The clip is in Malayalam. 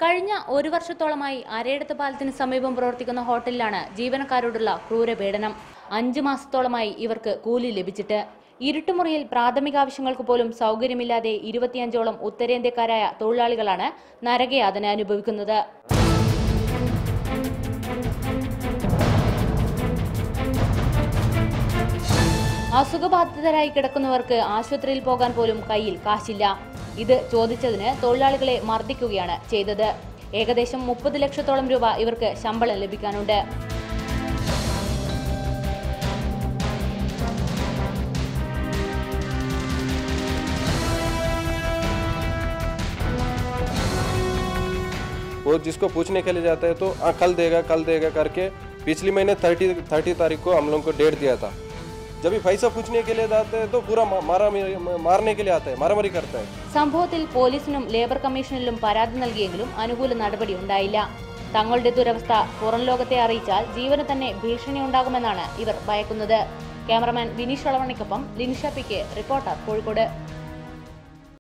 കഴിഞ്ഞ ഒരു വർഷത്തോളമായി അരയിടത്ത് പാലത്തിന് സമീപം പ്രവർത്തിക്കുന്ന ഹോട്ടലിലാണ് ജീവനക്കാരോടുള്ള ക്രൂരപീഡനം. 5 മാസത്തോളമായി ഇവർക്ക് കൂലി ലഭിച്ചിട്ട്. ഇരുട്ടുമുറിയിൽ പ്രാഥമിക ആവശ്യങ്ങൾക്ക് പോലും സൗകര്യമില്ലാതെ 25ഓളം ഉത്തരേന്ത്യക്കാരായ തൊഴിലാളികളാണ് നരകയാതന അനുഭവിക്കുന്നത്. അസുഖബാധിതരായി കിടക്കുന്നവർക്ക് ആശുപത്രിയിൽ പോകാൻ പോലും കയ്യിൽ കാശില്ല. ഇത് ചോദിച്ചതിന് തൊഴിലാളികളെ മർദ്ദിക്കുകയാണ് ചെയ്തത്. ഏകദേശം 30 ലക്ഷത്തോളം രൂപ ഇവർക്ക് ശമ്പളം ലഭിക്കാനുണ്ട്. वो जिसको पूछने के लिए जाता है तो कल देगा करके पिछले महीने 30 तारीख को हम लोगों को डेट दिया था. जब भी पैसा पूछने के लिए जाते हैं तो पूरा मारने के लिए आता है, मारामारी करता है. സംഭവത്തിൽ പോലീസിനും ലേബർ കമ്മീഷനിലും പരാതി നൽകിയെങ്കിലും അനുകൂല നടപടി ഉണ്ടായില്ല. തങ്ങളുടെ ദുരവസ്ഥ പുറം ലോകത്തെ അറിയിച്ചാൽ ജീവന് തന്നെ ഭീഷണി ഉണ്ടാകുമെന്നാണ് ഇവർ ഭയക്കുന്നത്. ക്യാമറമാൻ വിനീഷ് വളവണിക്കൊപ്പം Linisha P K, reporter, Kozhikode.